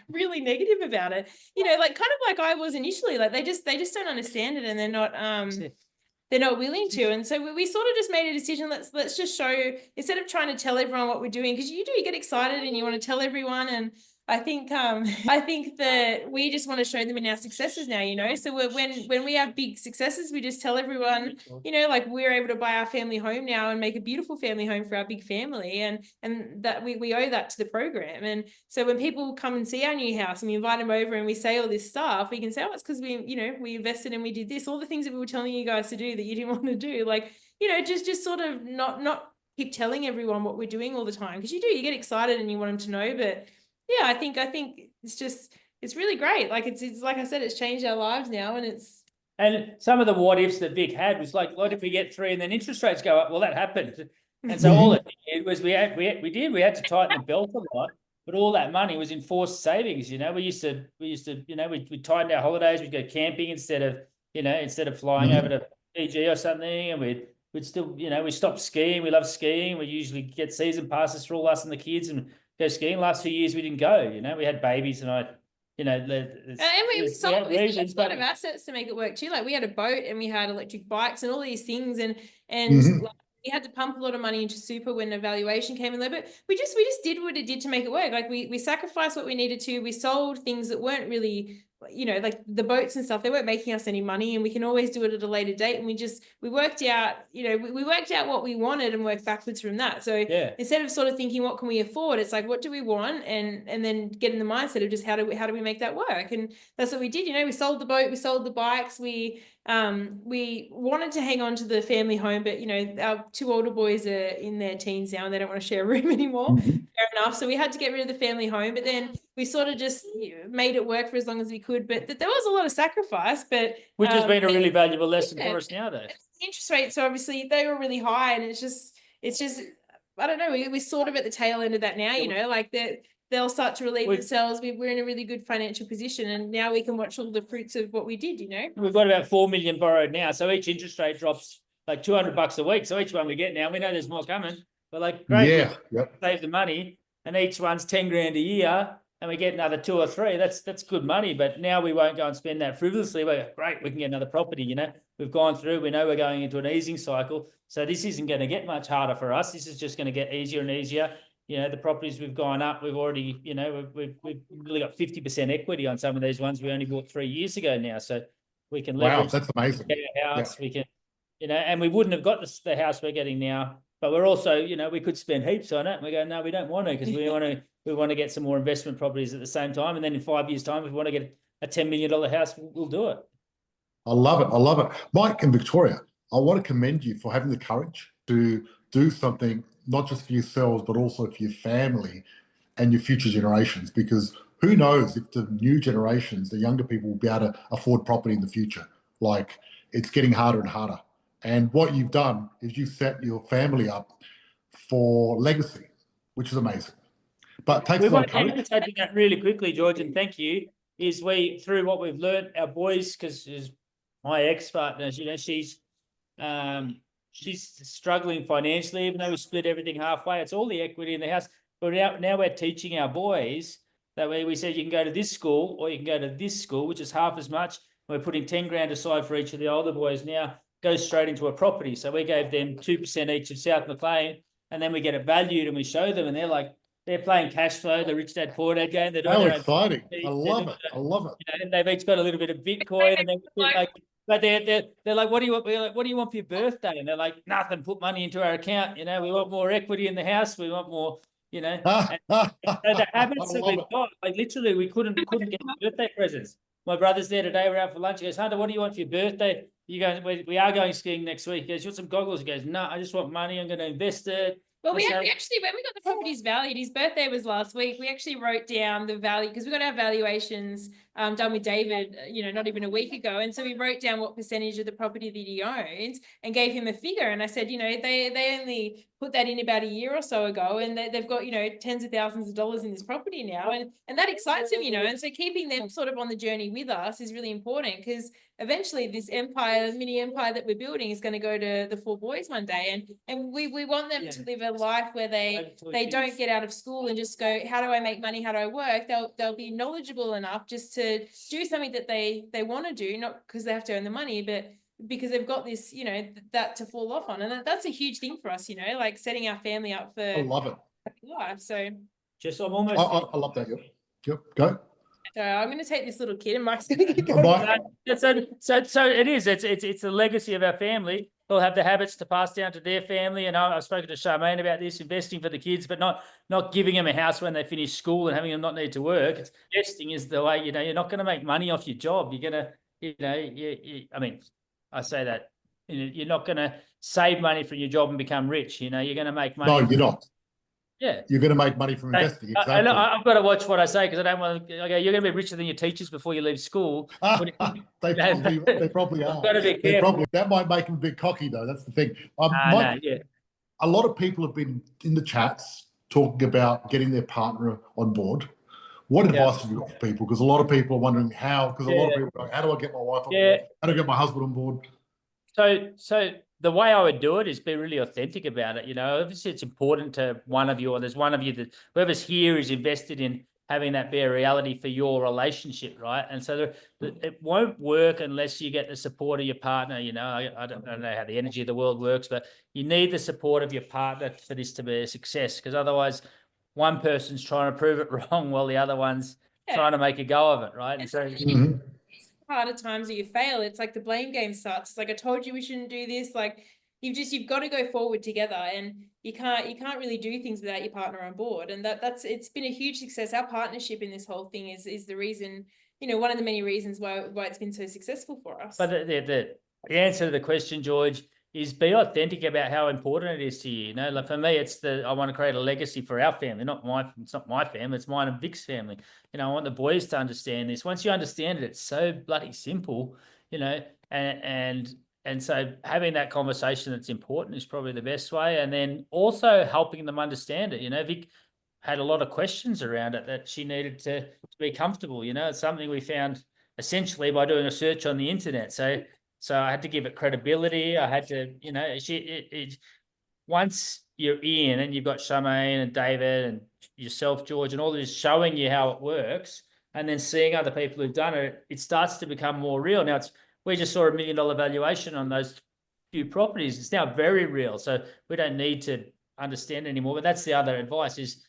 D: really negative about it, you know, like kind of like I was initially. Like they just don't understand it, and they're not willing to. And so we sort of just made a decision. Let's just show, instead of trying to tell everyone what we're doing, because you get excited and you want to tell everyone. And I think that we just want to show them in our successes now, you know. So when we have big successes, we just tell everyone, you know, like we're able to buy our family home now and make a beautiful family home for our big family, and that we owe that to the program. And so when people come and see our new house and we invite them over and we say all this stuff, we can say, oh, it's because we invested and we did this, all the things that we were telling you guys to do that you didn't want to do, like, you know, just sort of not keep telling everyone what we're doing all the time, because you get excited and you want them to know. But yeah, I think it's really great. Like it's like I said, it's changed our lives now,
B: and some of the what ifs that Vic had was like, what if we get 3 and then interest rates go up? Well, that happened, and so all it did was we had to tighten the belt a lot, but all that money was in forced savings. You know, we used to you know, we tightened our holidays. We'd go camping instead of flying over to Fiji or something, and we'd still, you know, we stopped skiing. We love skiing. We usually get season passes for all us and the kids and go skiing. Last few years we didn't go, you know, we had babies, and you know,
D: and we sold a lot of assets to make it work too. Like we had a boat and we had electric bikes and all these things, and like, we had to pump a lot of money into super when the valuation came in there, but we just did what it did to make it work. Like we sacrificed what we needed to. We sold things that weren't really, you know, like the boats and stuff, they weren't making us any money, and we can always do it at a later date. And we worked out, you know, we worked out what we wanted and worked backwards from that. So instead of sort of thinking, what can we afford? It's like, what do we want? And then get in the mindset of just how do we make that work? And that's what we did. You know, we sold the boat, we sold the bikes, we wanted to hang on to the family home, but you know, our 2 older boys are in their teens now and they don't want to share a room anymore. Fair enough. So we had to get rid of the family home, but then we sort of just made it work for as long as we could. But there was a lot of sacrifice, but
B: which has been a really valuable lesson for us now, though.
D: Interest rates, obviously, they were really high, and it's just I don't know. We're sort of at the tail end of that now. You know, like they'll start to relieve themselves. We're in a really good financial position, and now we can watch all the fruits of what we did. You know,
B: we've got about 4 million borrowed now, so each interest rate drops like $200 a week. So each one we get now, we know there's more coming. But like, great, save the money, and each one's 10 grand a year, and we get another 2 or 3. That's good money. But now we won't go and spend that frivolously. We're great, we can get another property. You know, we've gone through. We know we're going into an easing cycle, so this isn't going to get much harder for us. This is just going to get easier and easier. You know, the properties we've gone up, we've already, you know, we've really got 50% equity on some of these ones we only bought 3 years ago now. So we can leverage.
A: Wow, that's amazing.
B: Our house, we can, you know, and we wouldn't have got the house we're getting now. But we're also, you know, we could spend heaps on it. And we go, no, we don't want to, because we want to get some more investment properties at the same time. And then in 5 years' time, if we want to get a $10 million house, we'll do it.
A: I love it. I love it. Mike and Victoria, I want to commend you for having the courage to do something, not just for yourselves, but also for your family and your future generations, because who knows if the new generations, the younger people, will be able to afford property in the future. Like, it's getting harder and harder. And what you've done is you've set your family up for legacy, which is amazing. But it takes a lot of courage.
B: We want to take that really quickly, George, and thank you, is through what we've learned, our boys, because my ex-partner, you know, she's struggling financially, even though we split everything halfway. It's all the equity in the house. But now we're teaching our boys that we said you can go to this school or you can go to this school, which is half as much. We're putting 10 grand aside for each of the older boys now, goes straight into a property. So we gave them 2% each of South McLean, and then we get it valued and we show them, and they're playing cash flow, the rich dad, poor dad game. They're doing
A: how exciting. I love it. I love it.
B: You know, they've each got a little bit of Bitcoin, and but they're like, what do you want? We're like, what do you want for your birthday? And they're like, nothing, put money into our account. You know, we want more equity in the house. We want more, you know. And so the habits that we've got, like literally we couldn't get birthday presents. My brother's there today, we're out for lunch. He goes, Hunter, what do you want for your birthday? You go, we are going skiing next week. He goes, you want some goggles? He goes, no, I just want money. I'm going to invest it.
D: Well, we actually, when we got the properties valued, his birthday was last week. We actually wrote down the value because we got our valuations done with David, not even a week ago. And so we wrote down what percentage of the property that he owns and gave him a figure. And I said, they only put that in about a year or so ago, and they've got, tens of thousands of dollars in this property now. And that excites him, and so keeping them sort of on the journey with us is really important, because eventually this mini empire that we're building is going to go to the 4 boys one day. And we want them to live a life where they don't get out of school and just go, how do I make money? How do I work? They'll be knowledgeable enough just to do something that they want to do, not because they have to earn the money, but because they've got this, that to fall off on. And that's a huge thing for us, like setting our family up for
A: I love it.
D: life. So
B: just I'm almost
A: I love that. Yep. Go.
D: So I'm going to take this little kid, and Mike's going to get going.
B: So it is. It's the legacy of our family. They'll have the habits to pass down to their family. And I've spoken to Charmaine about this, investing for the kids, but not giving them a house when they finish school and having them not need to work. Investing is the way. You're not going to make money off your job. You're going to, I mean, I say that you're not going to save money from your job and become rich. You're going to make money.
A: No, you're not.
B: Yeah,
A: you're going to make money from investing. Exactly.
B: I've got to watch what I say, because I don't want to. Okay, you're going to be richer than your teachers before you leave school.
A: They probably are.
B: Got to be careful.
A: That might make them a bit cocky, though. That's the thing.
B: Yeah.
A: A lot of people have been in the chats talking about getting their partner on board. What advice have you got for people? Because a lot of people are wondering how. Because a lot of people are going, how do I get my wife on board? How do I get my husband on board?
B: So the way I would do it is be really authentic about it. Obviously it's important to one of you, or there's one of you that whoever's here is invested in having that be a reality for your relationship, right? And so it won't work unless you get the support of your partner. I don't know how the energy of the world works, but you need the support of your partner for this to be a success, because otherwise one person's trying to prove it wrong while the other one's trying to make a go of it, right? And so
D: harder times that you fail, it's like the blame game starts. It's like, I told you we shouldn't do this. Like you've got to go forward together, and you can't really do things without your partner on board. And it's been a huge success. Our partnership in this whole thing is the reason, one of the many reasons why it's been so successful for us.
B: But the answer to the question, George, is be authentic about how important it is to you. Like for me, I want to create a legacy for our family, it's not my family, it's mine and Vic's family. I want the boys to understand this. Once you understand it, it's so bloody simple, and so having that conversation that's important is probably the best way. And then also helping them understand it. Vic had a lot of questions around it that she needed to be comfortable. It's something we found essentially by doing a search on the internet. So I had to give it credibility. I had to, once you're in and you've got Charmaine and David and yourself, George, and all this showing you how it works, and then seeing other people who've done it, it starts to become more real. Now we just saw $1 million valuation on those few properties. It's now very real. So we don't need to understand anymore. But that's the other advice, is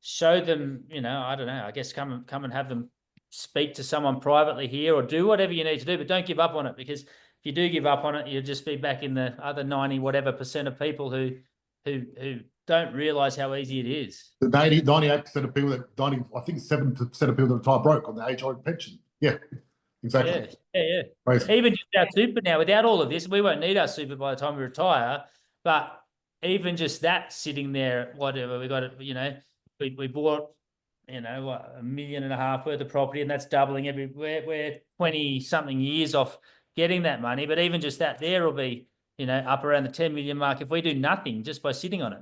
B: show them, I don't know, I guess come and have them speak to someone privately here, or do whatever you need to do, but don't give up on it, because if you do give up on it, you'll just be back in the other 90 whatever % of people who don't realize how easy it is.
A: The 98% of people I think 7% of people that retire broke on the age-old pension. Yeah, exactly.
B: Yeah.
A: Crazy.
B: Even just our super now, without all of this, we won't need our super by the time we retire. But even just that sitting there, whatever, we got it, we bought, $1.5 million worth of property, and that's doubling we're 20 something years off getting that money. But even just that there will be, up around the 10 million mark if we do nothing just by sitting on it.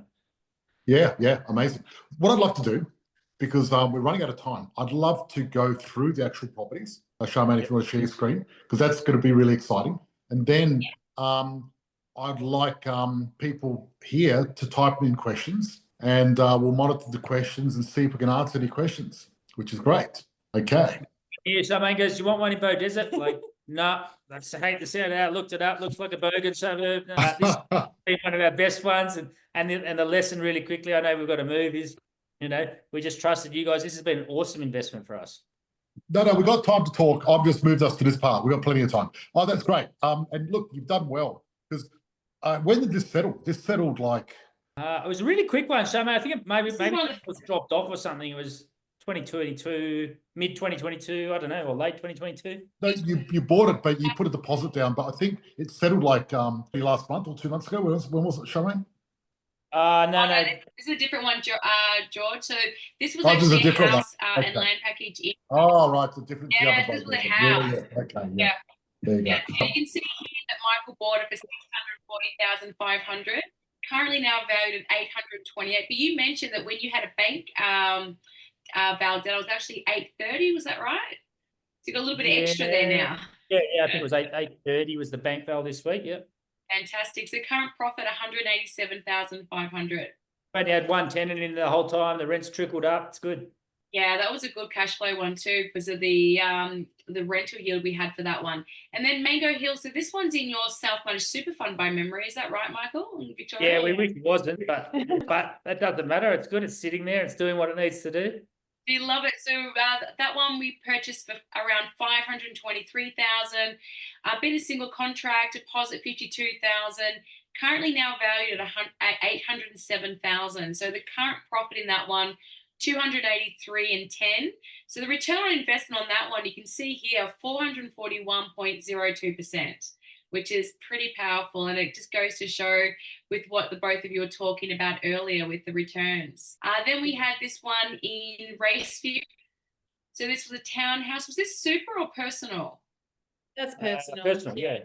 A: Yeah, amazing. What I'd love to do, because we're running out of time, I'd love to go through the actual properties. Charmaine, if you want to share your screen, because that's going to be really exciting. And then I'd like people here to type in questions, and we'll monitor the questions and see if we can answer any questions, which is great. Okay.
B: Yeah, Charmaine goes, do you want one in Bow Desert? Like, no, I hate to sound out. Looked it up. Looks like a bogan suburb. This is one of our best ones. And the lesson really quickly, I know we've got to move, is, we just trusted you guys. This has been an awesome investment for us.
A: No, we've got time to talk. I've just moved us to this part. We've got plenty of time. Oh, that's great. And look, you've done well, because when did this settle? This settled like...
B: it was a really quick one, Charmaine. I think maybe it was dropped off or something. It was 2022, mid 2022, I don't know, or late 2022.
A: No, you bought it, but you put a deposit down. But I think it settled like last month or 2 months ago. When was it, Charmaine?
B: No.
C: This is a different one, George. So this was
A: Oh, this is a
C: actually a
A: different one.
C: house
A: Okay.
C: and land package.
A: Oh, right. It's a different.
C: Yeah, this was a house.
A: Okay.
C: Yeah.
A: There you
C: Yeah,
A: go.
C: so you can see here that Michael bought it for 640,500. Currently now valued at 828. But you mentioned that when you had a bank Valdez, it was actually 830. Was that right? So you got a little bit of extra there now.
B: Yeah, I think it was 830 was the bank val this week. Yep.
C: Fantastic. So current profit 187,500.
B: But you had one tenant in the whole time. The rent's trickled up. It's good.
C: Yeah, that was a good cash flow one too because of the rental yield we had for that one. And then Mango Hill. So this one's in your self-managed super fund by memory. Is that right, Michael? In Victoria?
B: Yeah, we wish it wasn't, but that doesn't matter. It's good. It's sitting there. It's doing what it needs to do.
C: We love it. So that one we purchased for around 523,000. Been a single contract, deposit 52,000. Currently now valued at 807,000. So the current profit in that one, 283 and 10. So the return on investment on that one, you can see here, 441.02%, which is pretty powerful. And it just goes to show with what the both of you were talking about earlier with the returns. Then we had this one in Raceview. So this was a townhouse. Was this super or personal?
D: That's personal.
B: Personal, yeah.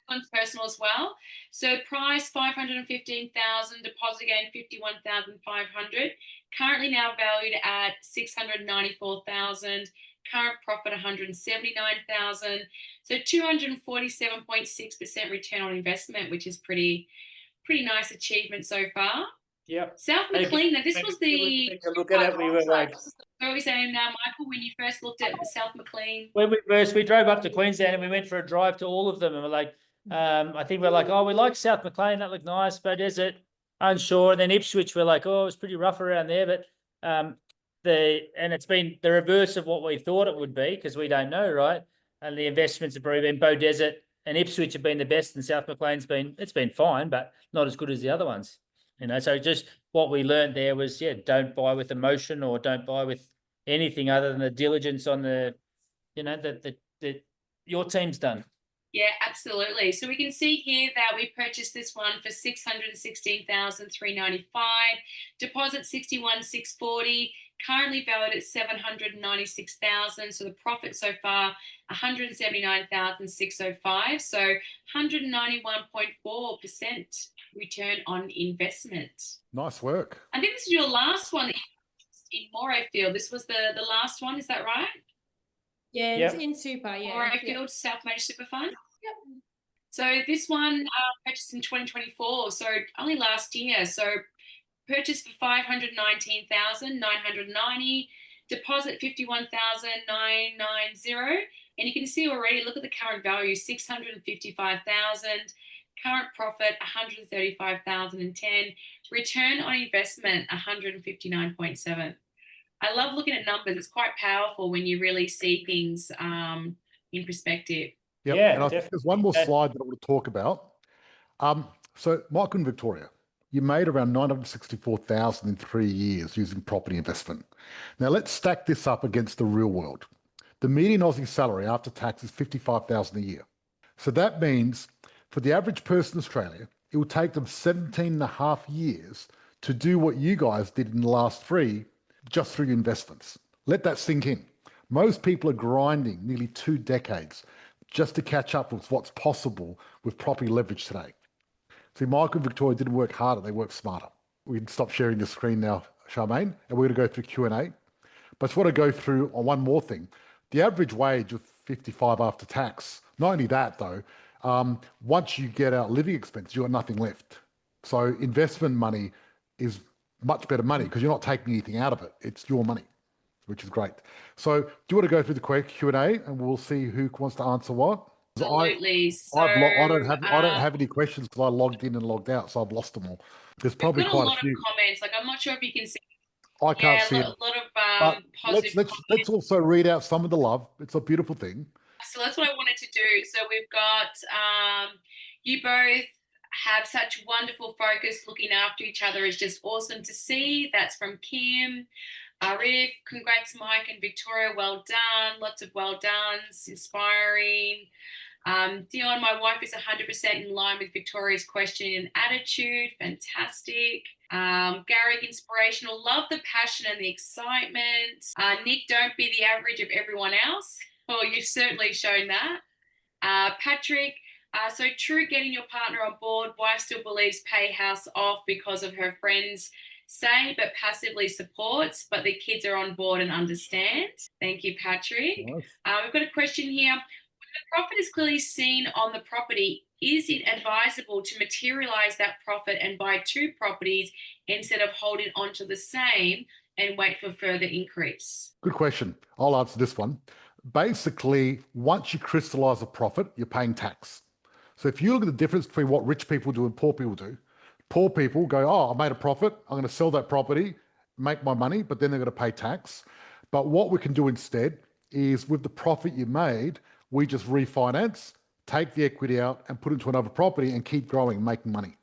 C: One's personal as well. So price 515,000, deposit again 51,500. Currently now valued at 694,000. Current profit 179,000. So 247.6% return on investment, which is pretty nice achievement so far.
B: Yep.
C: South McLean. Now this was the
B: look at it. We were like,
C: what were we saying now, Michael, when you first looked at South McLean?
B: when we drove up to Queensland and we went for a drive to all of them, and we're like, I think we're like, oh, we like South McLean, that looked nice, but is it unsure? And then Ipswich, we're like, oh, it's pretty rough around there, but and it's been the reverse of what we thought it would be because we don't know, right? And the investments have probably been Beaudesert and Ipswich have been the best, and South McLean's been fine, but not as good as the other ones. So just what we learned there was, don't buy with emotion or don't buy with anything other than the diligence on the, that your team's done.
C: Yeah, absolutely. So we can see here that we purchased this one for 616,395, deposit 61,640, currently valued at 796,000. So the profit so far 179,605. So 191.4% return on investment.
A: Nice work.
C: I think this is your last one in Morayfield. This was the last one. Is that right?
D: Yeah, it's in super,
C: Morayfield South Managed Super Fund.
D: Yep.
C: So this one purchased in 2024, so only last year. So purchased for 519,990, deposit 51,990, and you can see already. Look at the current value, 655,000. Current profit 135,010. Return on investment 159.7. I love looking at numbers. It's quite powerful when you really see things in perspective.
A: Yep.
B: Yeah,
A: and I think there's one more slide that I want to talk about. So Michael in Victoria, you made around 964,000 in 3 years using property investment. Now let's stack this up against the real world. The median Aussie salary after tax is 55,000 a year. So that means for the average person in Australia, it will take them 17 and a half years to do what you guys did in the last 3 just through your investments. Let that sink in. Most people are grinding nearly 2 decades just to catch up with what's possible with property leverage today. See, Michael and Victoria didn't work harder, they worked smarter. We can stop sharing the screen now, Charmaine, and we're going to go through Q&A. But I just want to go through on one more thing. The average wage of 55 after tax, not only that though, once you get out living expenses, you've got nothing left. So investment money is much better money because you're not taking anything out of it. It's your money, which is great. So do you want to go through the quick Q&A and we'll see who wants to answer what?
C: Absolutely.
A: I don't have any questions because I logged in and logged out, so I've lost them all. There's probably
C: quite a lot of comments. Like I'm not sure if you can see.
A: I can't see
C: a
A: it.
C: lot of
A: positive. Let's also read out some of the love. It's a beautiful thing.
C: So that's what I wanted to do. So we've got you both have such wonderful focus. Looking after each other is just awesome to see. That's from Kim. Arif, congrats, Mike and Victoria. Well done. Lots of well dones. Inspiring. Dion, my wife is 100% in line with Victoria's question and attitude. Fantastic. Gary, inspirational. Love the passion and the excitement. Nick, don't be the average of everyone else. Well, you've certainly shown that. Patrick, so true, getting your partner on board. Wife still believes pay house off because of her friends say, but passively supports, but the kids are on board and understand. Thank you, Patrick.
A: Nice.
C: We've got a question here. When the profit is clearly seen on the property, is it advisable to materialize that profit and buy 2 properties instead of holding on to the same and wait for further increase?
A: Good question. I'll answer this one. Basically, once you crystallize a profit, you're paying tax. So if you look at the difference between what rich people do and poor people go, oh, I made a profit, I'm going to sell that property, make my money, but then they're going to pay tax. But what we can do instead is, with the profit you made, we just refinance, take the equity out and put it into another property and keep growing and making money.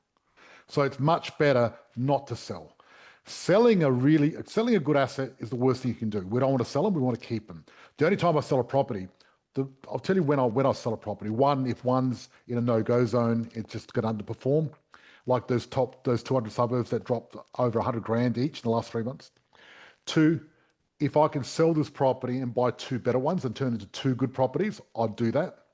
A: So it's much better not to sell. Selling a good asset is the worst thing you can do. We don't want to sell them, we want to keep them. The only time I sell a property, I'll tell you when I sell a property. One, if one's in a no-go zone, it's just going to underperform, like those 200 suburbs that dropped over 100 grand each in the last 3 months. 2, if I can sell this property and buy 2 better ones and turn into 2 good properties, I'd do that.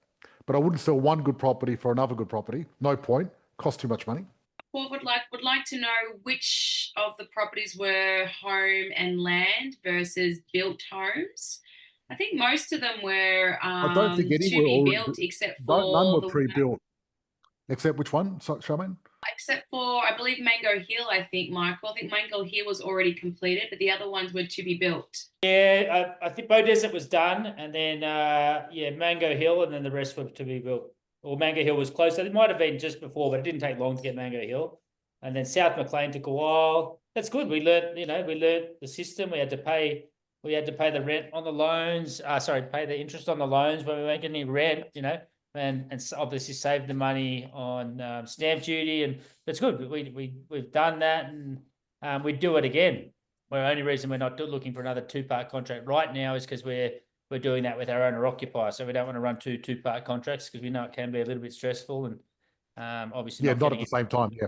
A: But I wouldn't sell one good property for another good property. No point. Costs too much money.
C: Paul would like to know which of the properties were home and land versus built homes. I think most of them were
A: I don't think any
C: to
A: were
C: be
A: already
C: built, except for
A: none were
C: the
A: pre-built. Except which one, Charmaine?
C: except for, I believe, Mango Hill. I think, Michael. I think Mango Hill was already completed, but the other ones were to be built.
B: Yeah, I think Bow Desert was done, and then Mango Hill, and then the rest were to be built. Or Mango Hill was close. So it might have been just before, but it didn't take long to get Mango Hill. And then South McLean took a while. That's good. We learned the system. We had to pay the rent on the loans. Pay the interest on the loans when we weren't getting any rent. And obviously save the money on stamp duty, and that's good. We've done that, and we do it again. The only reason we're not looking for another 2-part contract right now is because we're doing that with our owner occupier. So we don't want to run 2-part contracts because we know it can be a little bit stressful, and obviously
A: not at the same time. Yeah.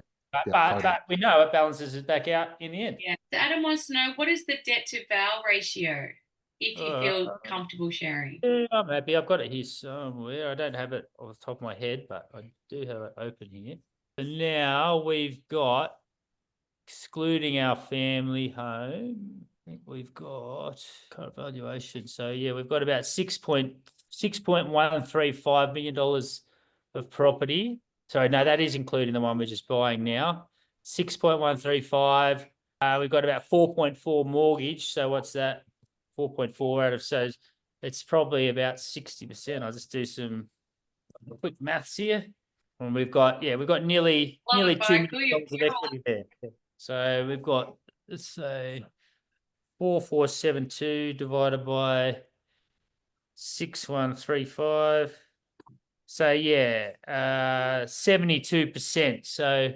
B: But we know it balances it back out in the end.
C: Yeah. So Adam wants to know, what is the debt to val ratio, if you feel comfortable sharing?
B: Yeah, I'm happy. I've got it here somewhere. I don't have it off the top of my head, but I do have it open here. So now we've got, excluding our family home, I think we've got current valuation. So yeah, we've got about $6.135 million of property. Sorry, no, that is including the one we're just buying now. 6.135. We've got about 4.4 mortgage. So what's that? 4.4 out of, so it's probably about 60%. I'll just do some quick maths here. And we've got nearly $2 million of equity there. So we've got, let's say, 4,472 divided by 6,135. So yeah, 72%. So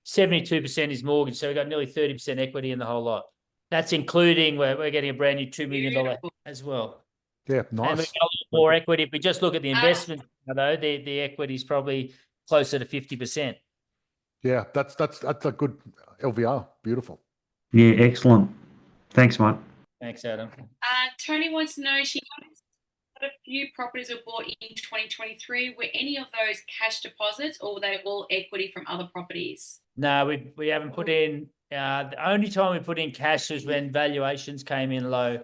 B: 72% is mortgage. So we've got nearly 30% equity in the whole lot. That's including we're getting a brand new $2 million as well.
A: Yeah, nice.
B: And we've got a lot more equity. If we just look at the investment, though, the equity is probably closer to 50%.
A: Yeah, that's a good LVR. Beautiful.
E: Yeah, excellent. Thanks, mate.
B: Thanks, Adam.
C: Tony wants to know, she noticed that a few properties were bought in 2023. Were any of those cash deposits, or were they all equity from other properties?
B: No, we haven't put in. The only time we put in cash was when valuations came in low,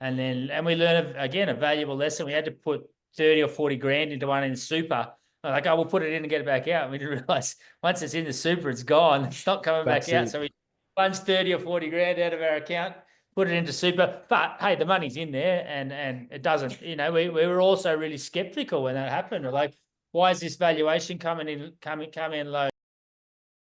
B: and we learned again a valuable lesson. We had to put 30 or 40 grand into one in super. Like, we'll put it in and get it back out. And we didn't realize once it's in the super, it's gone. It's not coming back out. So we plunged 30 or 40 grand out of our account, put it into super. But hey, the money's in there, and it doesn't. We were also really skeptical when that happened. We're like, why is this valuation coming in low?